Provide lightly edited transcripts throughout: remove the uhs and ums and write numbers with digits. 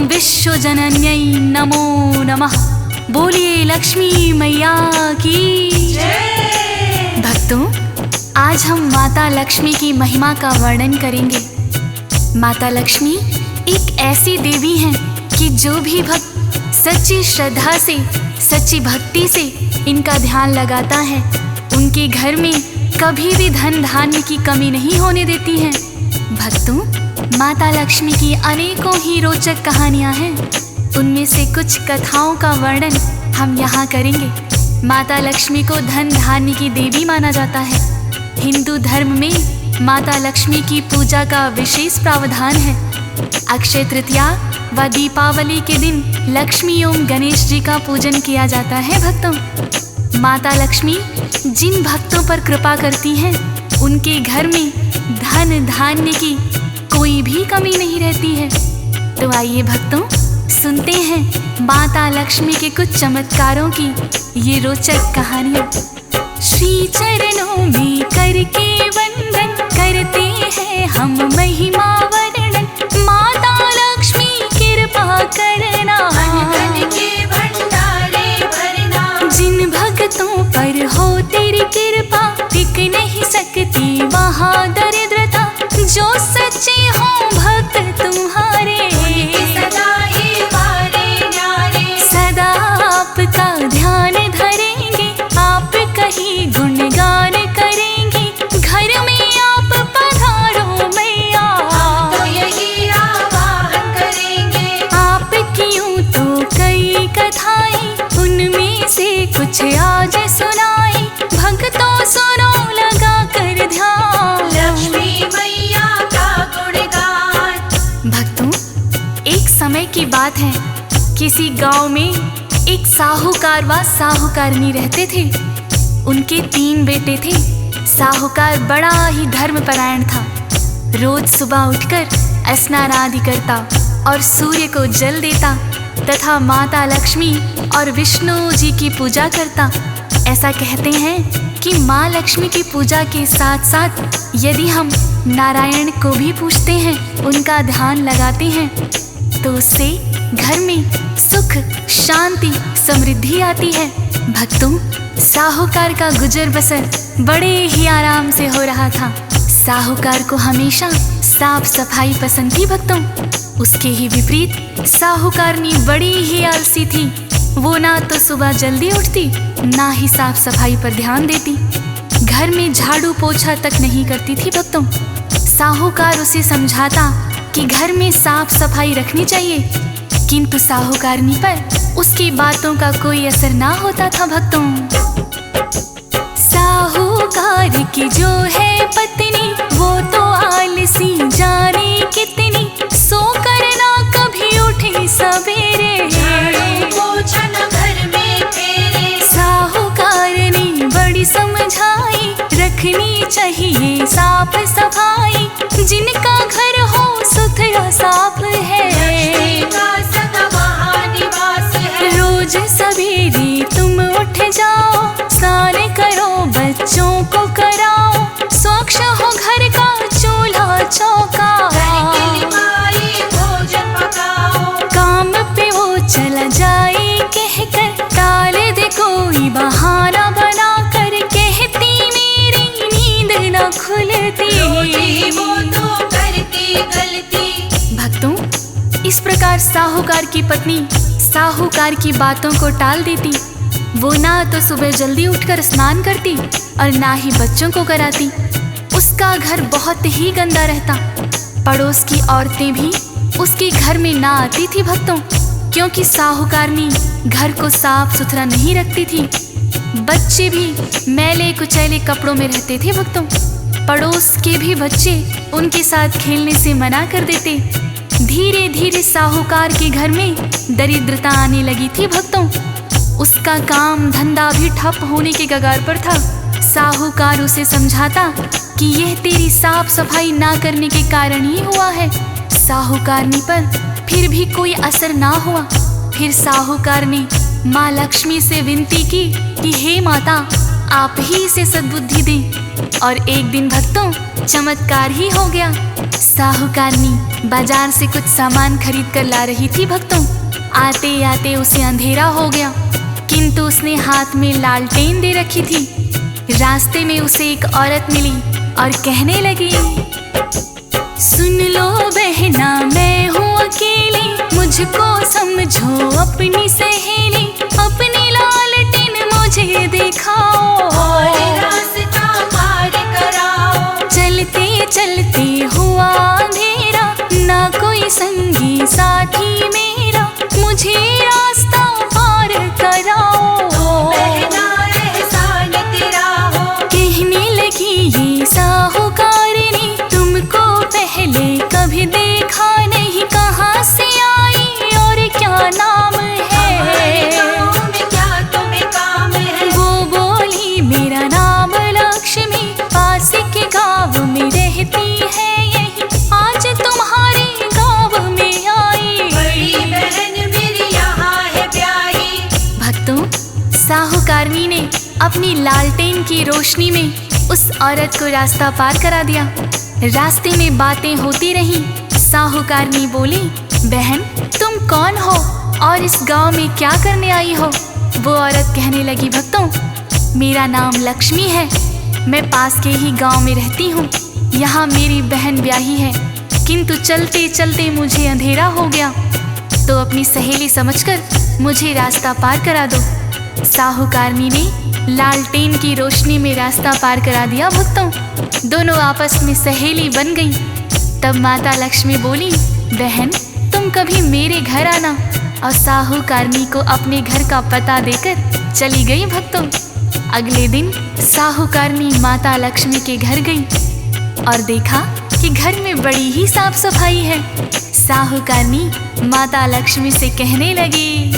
विश्वजनन्यै नमो नमः। बोलिए लक्ष्मी मैया की जय। भक्तों, आज हम माता लक्ष्मी की महिमा का वर्णन करेंगे। माता लक्ष्मी एक ऐसी देवी हैं कि जो भी भक्त सच्ची श्रद्धा से, सच्ची भक्ति से इनका ध्यान लगाता है, उनके घर में कभी भी धन धान्य की कमी नहीं होने देती हैं। भक्तों, माता लक्ष्मी की अनेकों ही रोचक कहानियां हैं। उनमें से कुछ कथाओं का वर्णन हम यहाँ करेंगे। माता लक्ष्मी को धन धान्य की देवी माना जाता है। हिंदू धर्म में माता लक्ष्मी की पूजा का विशेष प्रावधान है। अक्षय तृतीया व दीपावली के दिन लक्ष्मी एवं गणेश जी का पूजन किया जाता है। भक्तों, माता लक्ष्मी जिन भक्तों पर कृपा करती हैं, उनके घर में धन धान्य की कोई भी कमी नहीं रहती है। तो आइए भक्तों, सुनते हैं माता लक्ष्मी के कुछ चमत्कारों की ये रोचक कहानियाँ। श्री चरणों में करके वंदन करते हैं हम महिमा वर्णन। माता लक्ष्मी कृपा करना, धन के भंडारे भरना। जिन भक्तों पर हो तेरी कृपा, टिक नहीं सकती वहाँ दरिद्रता। जो सच्चे हो भक्त तुम्हारे, सदा ही वारे न्यारे। सदा आपका ध्यान धरेंगे, आप कहीं गुणगान करेंगे। घर में आप पधारो मैया, तो यही आवाहन करेंगे। आपकी यूं तो कई कथाएं, उनमें से कुछ आज सुनाई। भक्तों सुनो लगा कर ध्यान, लक्ष्मी मैया का गुणगान। भक्तों, एक समय की बात है, किसी गांव में एक साहूकार व साहूकारनी रहते थे। उनके 3 बेटे थे। साहूकार बड़ा ही धर्मपरायण था। रोज सुबह उठकर स्नान आदि करता और सूर्य को जल देता तथा माता लक्ष्मी और विष्णु जी की पूजा करता। ऐसा कहते हैं कि माँ लक्ष्मी की पूजा के साथ साथ यदि हम नारायण को भी पूजते हैं, उनका ध्यान लगाते हैं, तो उससे घर में सुख, शांति, समृद्धि आती है। भक्तों, साहूकार का गुजर बसर बड़े ही आराम से हो रहा था। साहूकार को हमेशा साफ सफाई पसंद थी। भक्तों, उसके ही विपरीत साहूकारनी बड़ी ही आलसी थी। वो ना तो सुबह जल्दी उठती, ना ही साफ सफाई पर ध्यान देती। घर में झाड़ू पोछा तक नहीं करती थी। भक्तों, साहूकार उसे समझाता कि घर में साफ सफाई रखनी चाहिए, किंतु साहूकारनी पर उसकी बातों का कोई असर ना होता था। भक्तों, साहूकार की जो है पत्नी, वो तो आलसी जाने कितनी। सो करना कभी उठी सवेरे, झाड़ू पोछा न घर में फेरे। साहूकारनी बड़ी समझाई, रखनी चाहिए साफ सफाई। जिनका घर हो सुथरा साफ है, लक्ष्मी का सदा वहाँ निवास है। रोज सवेरे तुम उठ जाओ, स्नान करो, बच्चों को कराओ। स्वच्छ हो घर का चूल्हा चौका, करके निभाई भोजन पकाओ। काम पे वो चला जाए कहकर, टाल दे कोई बहाना बना कर। कहती मेरी नींद न खुलती, रोजी वो तो करती गलती। भक्तों, इस प्रकार साहूकार की पत्नी साहूकार की बातों को टाल देती। वो ना तो सुबह जल्दी उठकर स्नान करती और ना ही बच्चों को कराती। उसका घर बहुत ही गंदा रहता। पड़ोस की औरतें भी उसके घर में ना आती थी। भक्तों, क्योंकि साहूकारनी घर को साफ सुथरा नहीं रखती थी। बच्चे भी मैले कुचैले कपड़ों में रहते थे। भक्तों, पड़ोस के भी बच्चे उनके साथ खेलने से मना कर देते। धीरे धीरे साहूकार के घर में दरिद्रता आने लगी थी। भक्तों, उसका काम धंधा भी ठप होने के कगार पर था। साहूकार उसे समझाता कि यह तेरी साफ सफाई ना करने के कारण ही हुआ है। साहूकारनी पर फिर भी कोई असर ना हुआ। फिर साहूकार ने माँ लक्ष्मी से विनती की कि हे माता, आप ही इसे सद्बुद्धि दें और एक दिन भक्तों चमत्कार ही हो गया। साहूकारनी बाजार से कुछ सामान खरीद कर ला रही थी भक्तों। आते आते उसे अंधेरा हो गया, किंतु उसने हाथ में लालटेन दे रखी थी। रास्ते में उसे एक औरत मिली और कहने लगी, सुन लो बहना मैं हूँ अकेली, मुझको समझो अपनी सहेली, अपनी लालटेन मुझे दिखाओ और रास्ता पार कराओ। चलते चलते हुआ अंधेरा, ना कोई संगी साथी मेरा, मुझे रास्ता पार कराओ। बहना एहसान तेरा हो। कहने लगी ये साहूकारनी, तुमको पहले कभी देखा नहीं, कहाँ से आई और क्या नाम है? गाँव में क्या तुम्हें काम है? वो बोली मेरा नाम लक्ष्मी, पास के गाँव में रहती है यही, आज तुम्हारे गाँव में आई। बड़ी बहन मेरी यहाँ है ब्याही। भक्तों, साहूकारनी ने अपनी लालटेन की रोशनी में उस औरत को रास्ता पार करा दिया। रास्ते में बातें होती रहीं। साहूकारनी बोली, बहन तुम कौन हो और इस गांव में क्या करने आई हो? वो औरत कहने लगी, भक्तों मेरा नाम लक्ष्मी है, मैं पास के ही गांव में रहती हूँ। यहाँ मेरी बहन ब्याही है, किंतु चलते चलते मुझे अंधेरा हो गया, तो अपनी सहेली समझकर मुझे रास्ता पार करा दो। साहूकारनी ने लालटेन की रोशनी में रास्ता पार करा दिया भक्तों। दोनों आपस में सहेली बन गईं। तब माता लक्ष्मी बोली, बहन तुम कभी मेरे घर आना, और साहूकारनी को अपने घर का पता देकर चली गई भक्तों। अगले दिन साहूकारनी माता लक्ष्मी के घर गई और देखा कि घर में बड़ी ही साफ सफाई है। साहूकारनी माता लक्ष्मी से कहने लगी,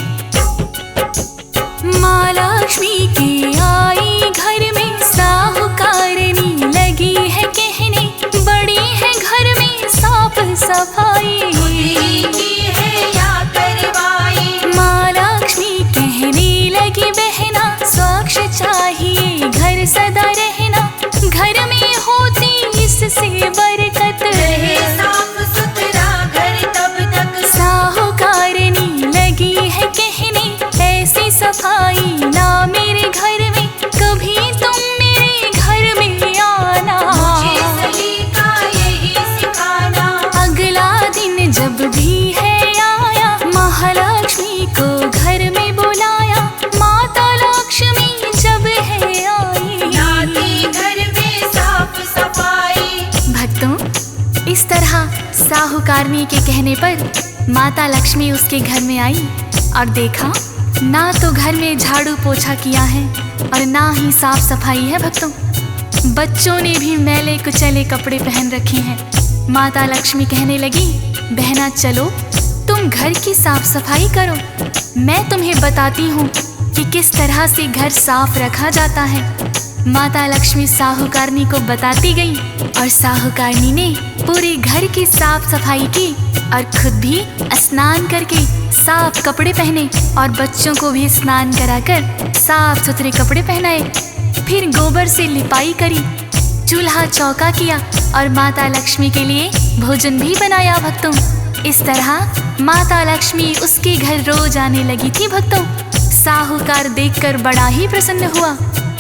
माँ लक्ष्मी की आई घर में, साहूकारनी लगी है कहने, बड़ी है घर में साफ सफाई, की है या करवाई। माँ लक्ष्मी कहने लगी, बहना स्वच्छ चाहिए घर सदा रहना, घर में होती इससे बरकत, रहे साफ सुथरा घर तब तक। साहूकारनी लगी है कहने, ऐसी सफाई ना मेरे घर में, कभी तुम मेरे घर में आना। मुझे सलीका यही सिखाना। अगला दिन जब भी है आया, महालक्ष्मी को घर में बुलाया, माता लक्ष्मी जब है आई, लाती घर में साफ सफाई। भक्तों इस तरह साहूकारनी के कहने पर माता लक्ष्मी उसके घर में आई और देखा ना तो घर में झाड़ू पोछा किया है और ना ही साफ सफाई है भक्तों। बच्चों ने भी मैले कुचैले कपड़े पहन रखे हैं। माता लक्ष्मी कहने लगी, बहना चलो तुम घर की साफ सफाई करो, मैं तुम्हें बताती हूँ कि किस तरह से घर साफ रखा जाता है। माता लक्ष्मी साहूकारनी को बताती गई और साहूकारनी ने पूरे घर की साफ सफाई की और खुद भी स्नान करके साफ कपड़े पहने और बच्चों को भी स्नान कराकर साफ सुथरे कपड़े पहनाए। फिर गोबर से लिपाई करी, चूल्हा चौका किया और माता लक्ष्मी के लिए भोजन भी बनाया भक्तों। इस तरह माता लक्ष्मी उसके घर रोज आने लगी थी भक्तों। साहूकार देखकर बड़ा ही प्रसन्न हुआ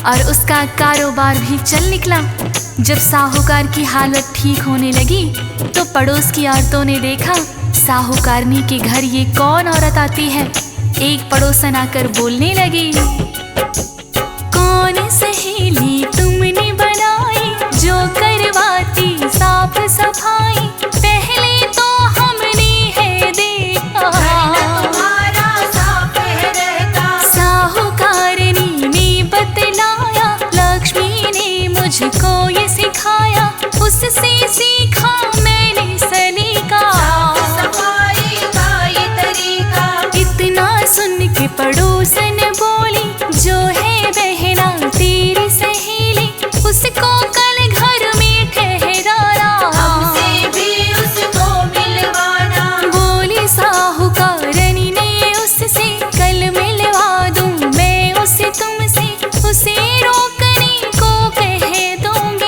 और उसका कारोबार भी चल निकला। जब साहूकार की हालत ठीक होने लगी तो पड़ोस की औरतों ने देखा साहूकारनी के घर ये कौन औरत आती है। एक पड़ोसन आकर बोलने लगी, कौन सहेली तुमने बनाई जो करवाती साफ सफाई, पहले तो हमने है देखा तुम्हारा साफ है रहता। साहूकारनी ने बतलाया, लक्ष्मी ने मुझको ये सिखाया, उससे सीखा मैंने सलीका, सफाई का ये तरीका। इतना सुन के पड़ोसन बोली, जो है बहना तेरी सहेली, उसको कल घर में ठहराना, हमसे भी उसको मिलवाना। बोली साहूकारनी ने उससे, कल मिलवा दूं मैं उसे तुमसे, उसे रोकने को कह दूंगी।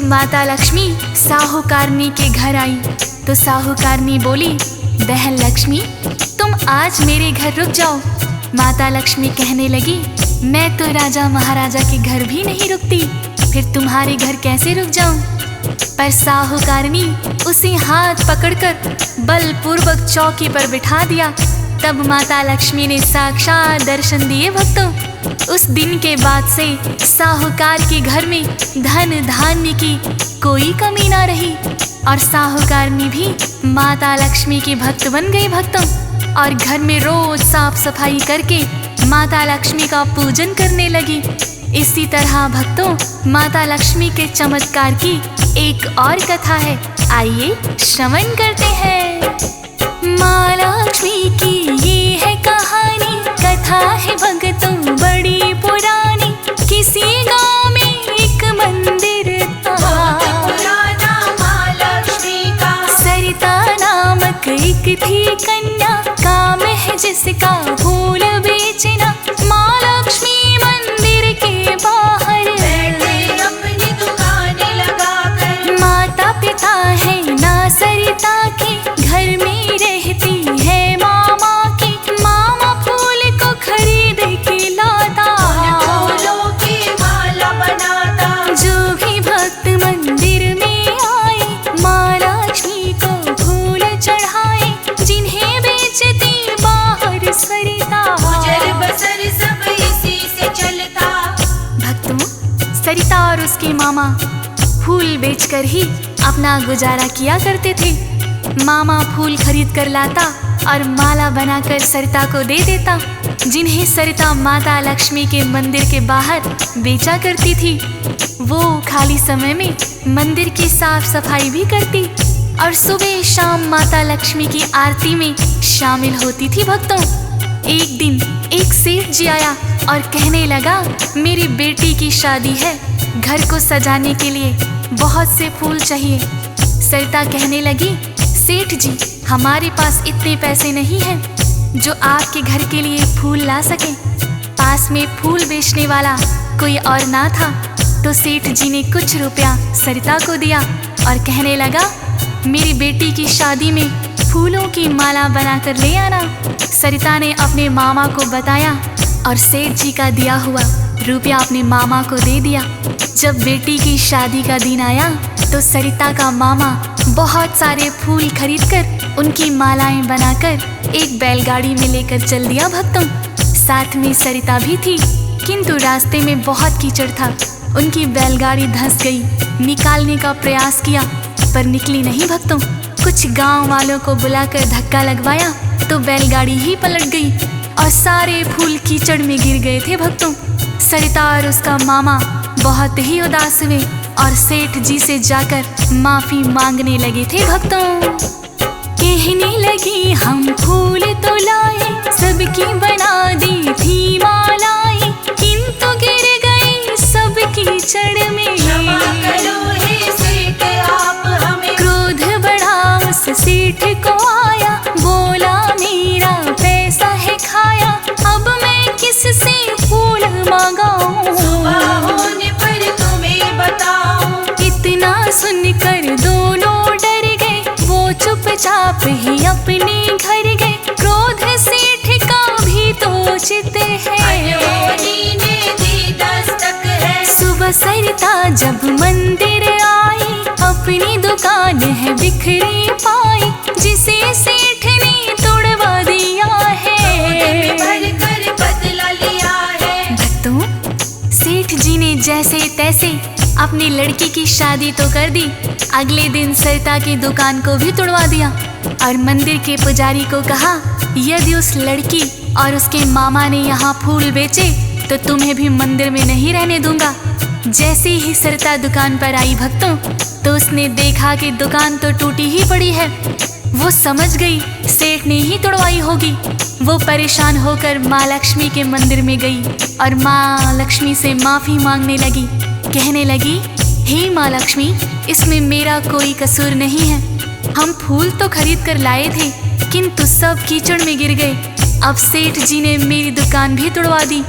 माता लक्ष्मी साहूकारनी के घर आई तो साहूकारनी बोली, बहन लक्ष्मी तुम आज मेरे घर रुक जाओ। माता लक्ष्मी कहने लगी, मैं तो राजा महाराजा के घर भी नहीं रुकती, फिर तुम्हारे घर कैसे रुक जाऊं? पर साहूकारनी उसे हाथ पकड़कर बलपूर्वक चौकी पर बिठा दिया। तब माता लक्ष्मी ने साक्षात दर्शन दिए भक्तों। उस दिन के बाद से साहूकार के घर में धन धान्य की कोई कमी ना रही और साहूकारनी भी माता लक्ष्मी की भक्त बन गई भक्तों, और घर में रोज साफ सफाई करके माता लक्ष्मी का पूजन करने लगी। इसी तरह भक्तों माता लक्ष्मी के चमत्कार की एक और कथा है, आइए श्रवण करते हैं। माँ लक्ष्मी की ये है कहानी, कथा है भक्तों बड़ी पुरानी। किसी गांव में एक मंदिर था, पुराना माँ लक्ष्मी का। सरिता नामक एक थी कन्या, काम है जिसका फूल बेचना। माँ लक्ष्मी मंदिर के बाहर बैठे अपनी दुकान लगाकर। माता पिता है ना सरिता के, घर में रहती है मामा की। मामा फूल को खरीद के लाता, फूलों की माला बनाता। जो भी भक्त मंदिर में आए माँ लक्ष्मी को फूल चढ़ाए। जिन्हें बेचती बाहर सरिता, गुजर बसर सब इसी से चलता। भक्तों सरिता और उसके मामा फूल बेचकर ही अपना गुजारा किया करते थे। मामा फूल खरीद कर लाता और माला बनाकर सरिता को दे देता, जिन्हें सरिता माता लक्ष्मी के मंदिर के बाहर बेचा करती थी। वो खाली समय में मंदिर की साफ सफाई भी करती और सुबह शाम माता लक्ष्मी की आरती में शामिल होती थी भक्तों। एक दिन एक सेठ जी आया और कहने लगा, मेरी बेटी की शादी है, घर को सजाने के लिए बहुत से फूल चाहिए। सरिता कहने लगी, सेठ जी हमारे पास इतने पैसे नहीं हैं जो आपके घर के लिए फूल ला सके। पास में फूल बेचने वाला कोई और ना था तो सेठ जी ने कुछ रुपया सरिता को दिया और कहने लगा, मेरी बेटी की शादी में फूलों की माला बनाकर ले आना। सरिता ने अपने मामा को बताया और सेठ जी का दिया हुआ रुपया अपने मामा को दे दिया। जब बेटी की शादी का दिन आया तो सरिता का मामा बहुत सारे फूल खरीदकर उनकी मालाएं बनाकर एक बैलगाड़ी में लेकर चल दिया भक्तों। साथ में सरिता भी थी, किंतु रास्ते में बहुत कीचड़ था। उनकी बैलगाड़ी धंस गई। निकालने का प्रयास किया पर निकली नहीं भक्तों। कुछ गांव वालों को बुलाकर धक्का लगवाया तो बैलगाड़ी ही पलट गई और सारे फूल कीचड़ में गिर गए थे भक्तों। सरिता और उसका मामा बहुत ही उदास हुए और सेठ जी से जाकर माफी मांगने लगे थे भक्तों। कहने लगी, हम फूल तो लाए, सबकी बना दी थी मालाएं, किंतु गिर गई सब कीचड़ में। क्षमा करो हे सेठ आप हमें। क्रोध बढ़ा उस सेठ को आया, बोला मेरा पैसा है खाया, अब मैं किससे फूल मांगाऊं? सुबह होने पर तुम्हें बताऊं। इतना सुनकर दोनों डर गए, वो चुपचाप ही अपने घर गए। क्रोध सेठ का भी तो चित है, अनहोनी ने दी दस्तक है। सुबह सरिता जब मंदिर आई, अपनी दुकान है बिखरी पाई, जिसे सेठ ने तोड़वा दिया है। भर कर बदला लिया है। भक्तों सेठ जी ने जैसे तैसे अपनी लड़की की शादी तो कर दी, अगले दिन सरिता की दुकान को भी तोड़वा दिया और मंदिर के पुजारी को कहा, यदि उस लड़की और उसके मामा ने यहाँ फूल बेचे तो तुम्हें भी मंदिर में नहीं रहने दूंगा। जैसे ही सरिता दुकान पर आई भक्तों तो उसने देखा कि दुकान तो टूटी ही पड़ी है। वो समझ गई सेठ ने ही तोड़वाई होगी। वो परेशान होकर माँ लक्ष्मी के मंदिर में गई और माँ लक्ष्मी से माफी मांगने लगी। कहने लगी, हे माँ लक्ष्मी, इसमें मेरा कोई कसूर नहीं है। हम फूल तो खरीद कर लाए थे किंतु सब कीचड़ में गिर गए। अब सेठ जी ने मेरी दुकान भी तोड़वा दी।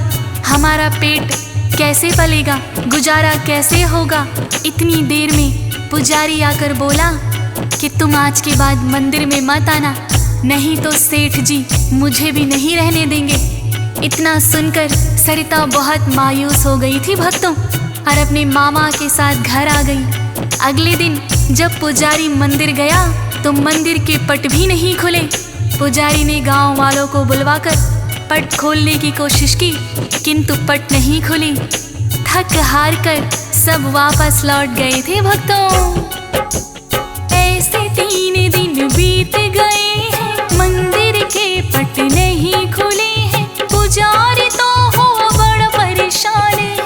हमारा पेट कैसे पलेगा, गुजारा कैसे होगा। इतनी देर में पुजारी आकर बोला कि तुम आज के बाद मंदिर में मत आना, नहीं तो सेठ जी मुझे भी नहीं रहने देंगे। इतना सुनकर सरिता बहुत मायूस हो गई थी भक्तों, और अपने मामा के साथ घर आ गई। अगले दिन जब पुजारी मंदिर गया तो मंदिर के पट भी नहीं खुले। पुजारी ने गांव वालों को बुलवाकर पट खोलने की कोशिश की, किंतु पट नहीं खुली। थक हार कर सब वापस लौट गए थे भक्तों। ऐसे 3 दिन बीत गए हैं, मंदिर के पट नहीं खुले हैं। पुजारी तो हो बड़ा परेशान है,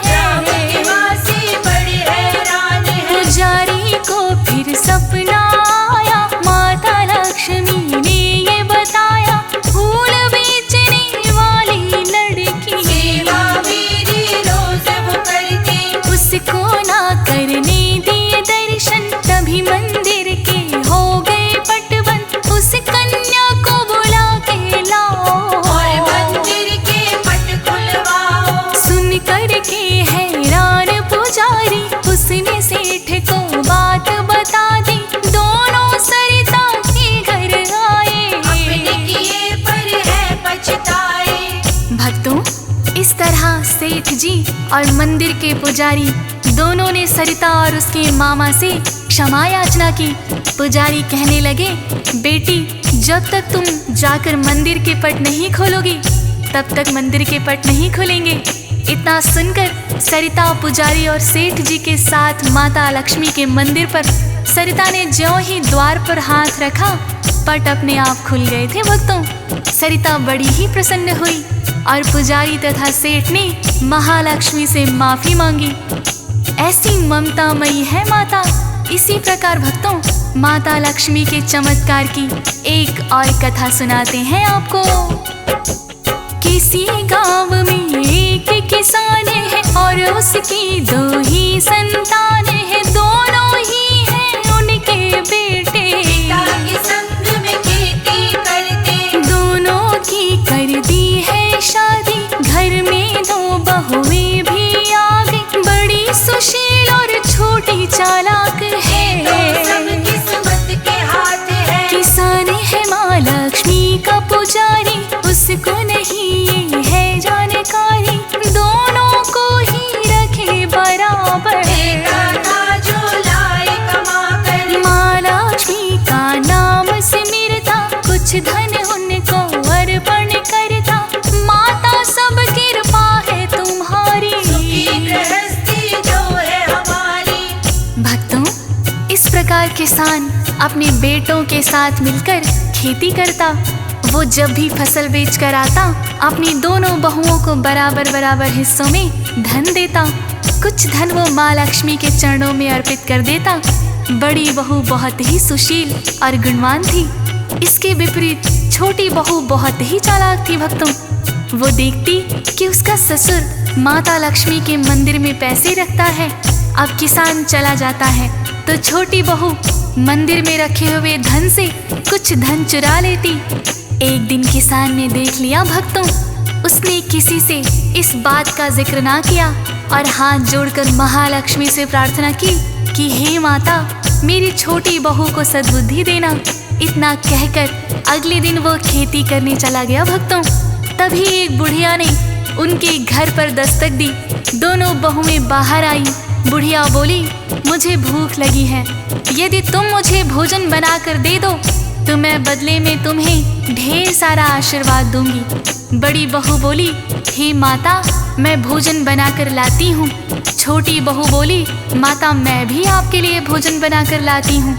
पुजारी को फिर सपना आया। माता लक्ष्मी ने ये बताया, फूल बेचने वाली लड़की सेवा मेरी रोज वो करती, उसको ना करने दिए दर्शन। तभी मंदिर के हो गए पट बंद, उस कन्या को बुला के लाओ और मंदिर के पट खुलवाओ। सुन कर के हैरान पुजारी उसने सेठ को बात बता दी। दोनों सरिता के घर आए, अपने किए पर है पछताए। भक्तों, इस तरह सेठ जी और मंदिर के पुजारी दोनों ने सरिता और उसके मामा से क्षमा याचना की। पुजारी कहने लगे, बेटी जब तक तुम जाकर मंदिर के पट नहीं खोलोगी तब तक मंदिर के पट नहीं खुलेंगे। इतना सुनकर सरिता पुजारी और सेठ जी के साथ माता लक्ष्मी के मंदिर पर, सरिता ने ज्यों ही द्वार पर हाथ रखा पट अपने आप खुल गए थे भक्तों। सरिता बड़ी ही प्रसन्न हुई और पुजारी तथा सेठ ने महालक्ष्मी से माफी मांगी। ऐसी ममतामयी है माता। इसी प्रकार भक्तों, माता लक्ष्मी के चमत्कार की एक और कथा सुनाते हैं आपको। किसी गांव में एक किसान है और उसकी 2 ही संतान है। दोनों ही हैं उनके बेटे, पिता के संग में खेती करते, दोनों की कर दी है शादी। घर में 2 बहुएं भी आ गई, बड़ी सुशील और छोटी चालाक है। तो सब किस्मत के हाथ है। किसान है माँ लक्ष्मी का पुजारी, उसको नहीं ये है जानकारी। दोनों को ही रखे बराबर, बेटा था जो लाए कमा कर, माँ लक्ष्मी का नाम सिमरता। कुछ धन उनको अर्पण करता, माता सब कृपा है तुम्हारी। सुखी गृहस्थी जो है हमारी। भक्तों, इस प्रकार किसान अपने बेटों के साथ मिलकर खेती करता। वो जब भी फसल बेच कर आता, अपनी दोनों बहुओं को बराबर बराबर हिस्सों में धन देता। कुछ धन वो माँ लक्ष्मी के चरणों में अर्पित कर देता। बड़ी बहू बहुत ही सुशील और गुणवान थी। इसके विपरीत छोटी बहू बहुत ही चालाक थी भक्तों। वो देखती कि उसका ससुर माता लक्ष्मी के मंदिर में पैसे रखता है, अब किसान चला जाता है तो छोटी बहू मंदिर में रखे हुए धन से कुछ धन चुरा लेती। एक दिन किसान ने देख लिया भक्तों, उसने किसी से इस बात का जिक्र ना किया और हाथ जोड़कर महालक्ष्मी से प्रार्थना की कि हे माता, मेरी छोटी बहू को सद्बुद्धि देना। इतना कहकर अगले दिन वो खेती करने चला गया भक्तों। तभी एक बुढ़िया ने उनके घर पर दस्तक दी। दोनों बहुएं बाहर आई। बुढ़िया बोली, मुझे भूख लगी है, यदि तुम मुझे भोजन बनाकर दे दो तो मैं बदले में तुम्हें ढेर सारा आशीर्वाद दूंगी। बड़ी बहू बोली, हे माता, मैं भोजन बनाकर लाती हूँ। छोटी बहू बोली, माता मैं भी आपके लिए भोजन बनाकर लाती हूँ।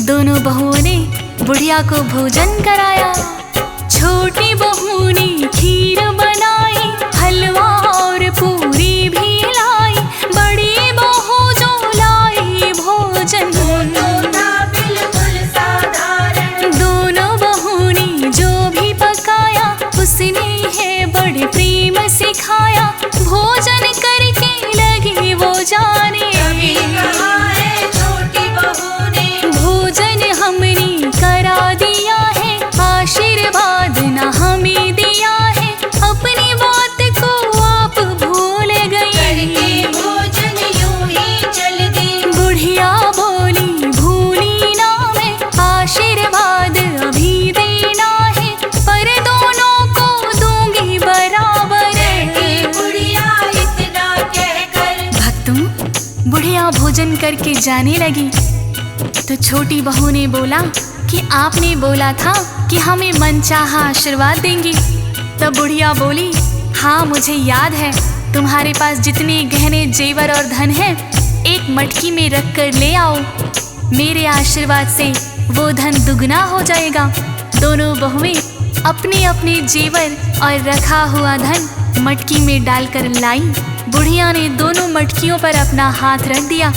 दोनों बहुओं ने बुढ़िया को भोजन कराया। छोटी बहू ने खीर बनाई, हलवा और पूरी भी लाई। बड़ी बहू जो लाई भोजन, दोनों बहू ने जो भी पकाया उसने है बड़े प्रेम से खाया। भोजन करके लगी वो जाने, छोटी बहू ने भोजन हमने करा दिया है, आशीर्वाद न हमें दिया है। अपनी बात को आप भूल गई, करके जाने लगी। तो छोटी बहू ने बोला कि आपने बोला था कि हमें मनचाहा आशीर्वाद देंगी। तब बुढ़िया बोली, हाँ मुझे याद है, तुम्हारे पास जितने गहने जेवर और धन है एक मटकी में रख कर ले आओ, मेरे आशीर्वाद से वो धन दुगना हो जाएगा। दोनों बहुएं अपने अपने जेवर और रखा हुआ धन मटकी में डालकर लाई। बुढ़िया ने दोनों मटकियों पर अपना हाथ रख दिया।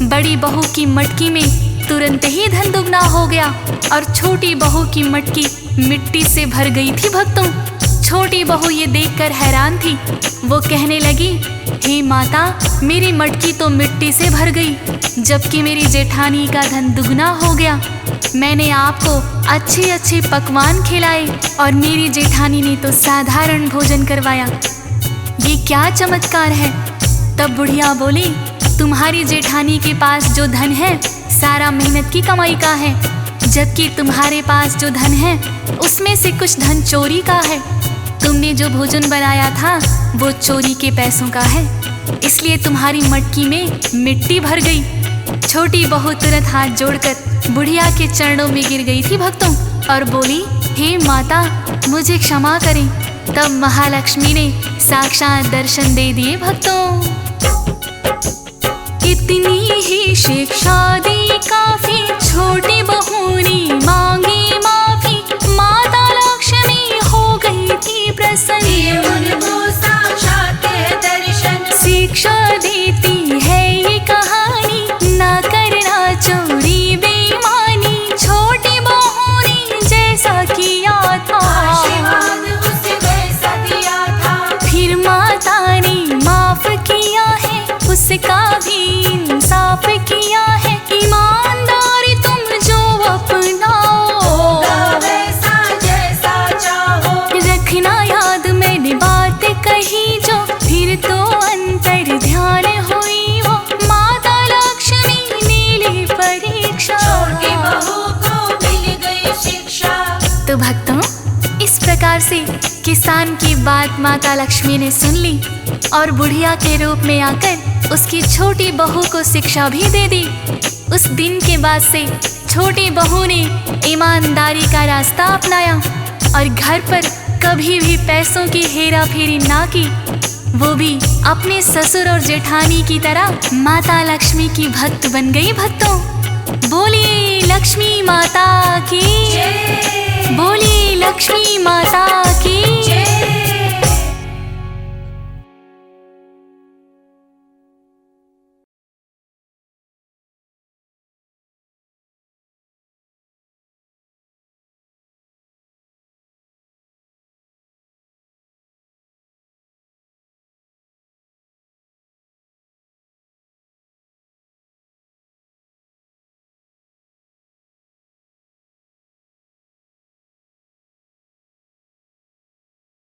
बड़ी बहू की मटकी में तुरंत ही धन दुगना हो गया और छोटी बहू की मटकी मिट्टी से भर गई थी। भक्तों, छोटी बहू ये देखकर हैरान थी। वो कहने लगी, हे माता, मेरी मटकी तो मिट्टी से भर गई, जबकि मेरी जेठानी का धन दुगना हो गया। मैंने आपको अच्छे अच्छे पकवान खिलाए और मेरी जेठानी ने तो साधारण भोजन करवाया। ये क्या चमत्कार है? तब बुढ़िया बोली, तुम्हारी जेठानी के पास जो धन है सारा मेहनत की कमाई का है, जबकि तुम्हारे पास जो धन है उसमें से कुछ धन चोरी का है। तुमने जो भोजन बनाया था वो चोरी के पैसों का है, इसलिए तुम्हारी मटकी में मिट्टी भर गई। छोटी बहू तुरंत हाथ जोड़कर बुढ़िया के चरणों में गिर गई थी भक्तों और बोली, हे माता, मुझे क्षमा करें। तब महालक्ष्मी ने साक्षात दर्शन दे दिए। भक्तों, इतनी ही शिक्षा दी काफी, छोटी बहू ने मांगी माफी, माता लक्ष्मी हो गई थी प्रसन्न, उनको साक्षात दर्शन। शिक्षा देती है ये कहानी, ना करना चोरी बेईमानी, छोटी बहू ने जैसा किया था आशीर्वाद उसे वैसा दिया था, फिर माता ने माफ किया है, उसका भी इंसाफ किया है। ईमानदारी तुम जो अपनाओ, होगा वैसा जैसा चाहो। रखना याद मैंने बात कही जो, फिर तो अंतर ध्यान हुई वो, माता लक्ष्मी ने ली परीक्षा, छोटी बहू को मिल गई शिक्षा। तो भक्तों, इस प्रकार से किसान की बात माता लक्ष्मी ने सुन ली और बुढ़िया के रूप में आकर उसकी छोटी बहू को शिक्षा भी दे दी। उस दिन के बाद से छोटी बहू ने ईमानदारी का रास्ता अपनाया और घर पर कभी भी पैसों की हेरा फेरी ना की। वो भी अपने ससुर और जेठानी की तरह माता लक्ष्मी की भक्त बन गई। भक्तों, बोलिए लक्ष्मी माता की, बोलिए लक्ष्मी माता